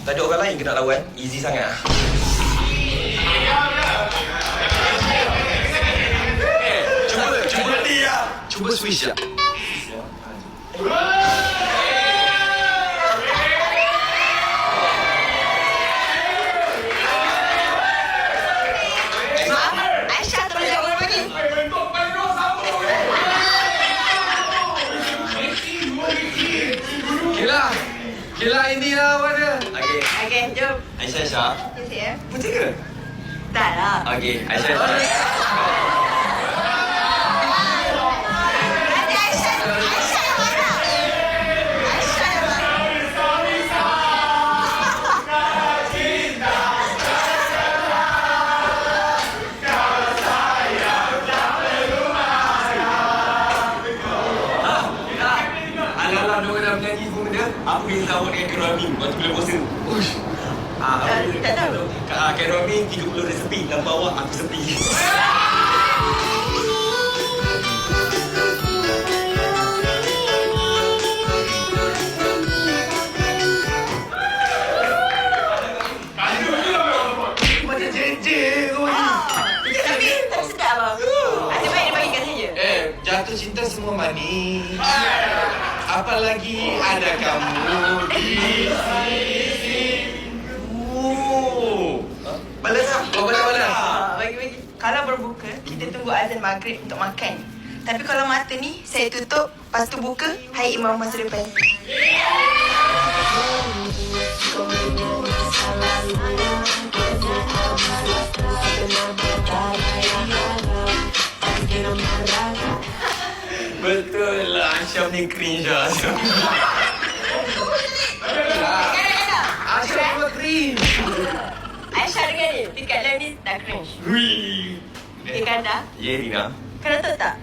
Tak ada orang lain kena lawan. Easy sangat. Cuba dia. Cuba switch ya. Aisyah terus jawab lagi. Kila ini lah mana? Okey, jom. Aisyah. Ya. Putih ke? Tak lah. Okey, Aisyah. Nanti Aisyah yang mana? Aisyah yang mana? Alah-alah dia dah menyanyi pun dia. Apa yang tahu dengan Kak Rami waktu bulan puasa? Tak tahu. Kak Rami 30 resepi dan bawa aku sepi. Macam jeje tu. Tapi sedap lah. Ada baik dia bagikan saya. Jatuh cinta semua manis. Apalagi ada kamu di sini. Balas lah. Kau balas. Bagi-bagi. Kalau berbuka, kita tunggu azan maghrib untuk makan. Tapi kalau mata ni, saya tutup, lepas tu buka, hai imam masa depan. Betul lah. Aisyah ni cringe lah. Aisyah pun cringe. Aisyah dengar ni, dekat dalam ni tak cringe. Wih. Okay, Kanda. Ya, Rina. Kanda tahu tak?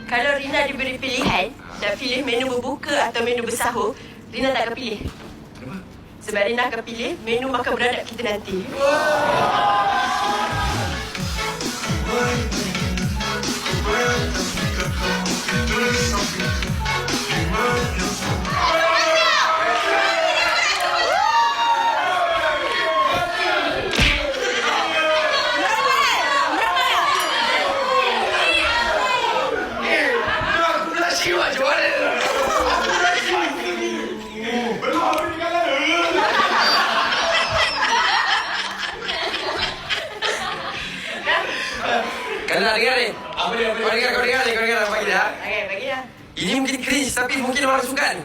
Kalau Rina diberi pilihan, nak pilih menu berbuka atau menu bersahur, Rina tak akan pilih. Kenapa? Sebab Rina akan pilih menu makan beradab kita nanti. Kena dengar ni. Apa dia? Kau dengar apa dia? Okey, bagi dah. Ini mungkin cringe tapi mungkin orang suka ni.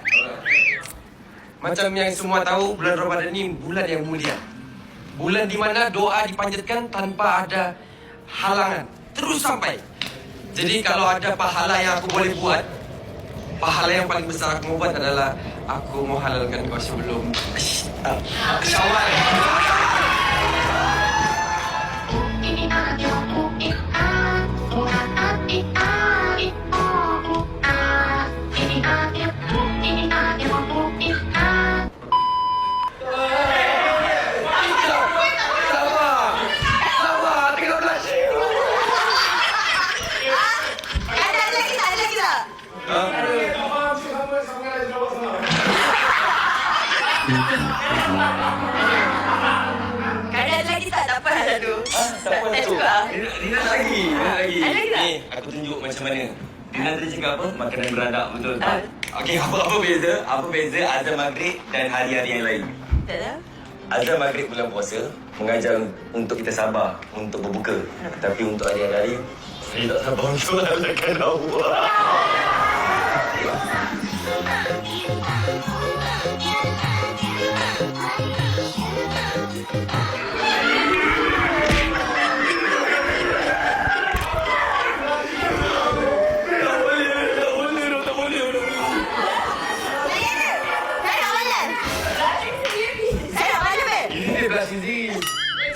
Macam yang semua tahu, bulan Ramadan ni bulan yang mulia. Bulan di mana doa dipanjatkan tanpa ada halangan. Terus sampai. Jadi kalau ada pahala yang aku boleh buat, pahala yang paling besar aku mau buat adalah aku mau halalkan kau sebelum Syawal. Kadang ada lagi tak? Tak apa dah tu. Tak cukup lah. Rina lagi. Ada lagi tak? Ni, aku tunjuk macam mana. Rina tadi cakap apa? Makanan beradab, betul tak? Ah. Okey, apa beza? Apa beza azan maghrib dan hari-hari yang lain? Tak tahu. Azan maghrib bulan puasa mengajar untuk kita sabar untuk berbuka. Tapi untuk hari-hari, saya tak sabar untuk halalkan Allah.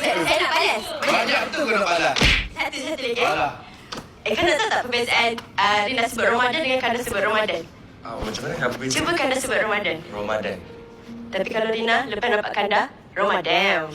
Saya nak balas. Banyak betul kau nak balas. Satu lagi. Balas. Kanda tahu tak perbezaan Rina sebut Ramadan dengan Kanda sebut Ramadan? Macam mana? Apa beza? Cuba Kanda sebut Ramadan. Ramadan. Tapi kalau Rina, lepas nampak Kanda, Ramadan.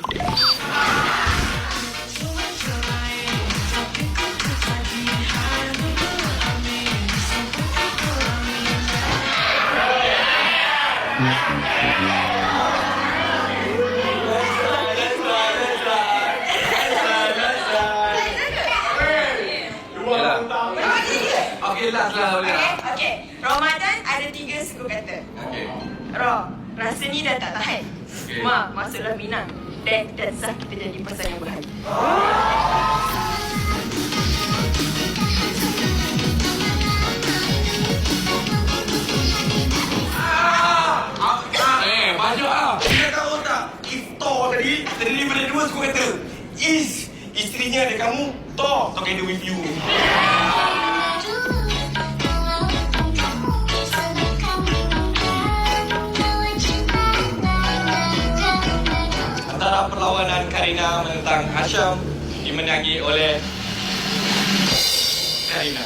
Okey, last lah. Boleh lah. Okay. Ramadan ada 3 suku kata. Okey. Rasa ni dah tak tahan. Okey. Masuklah Minang. Dan sah kita jadi pasangan bahagia. Banyak ah. Kita tahu tak? Iftar tadi terdiri daripada 2 suku kata. Isterinya ada kamu, together with you. Antara perlawanan Karina menentang Hasham dimenangi oleh Karina.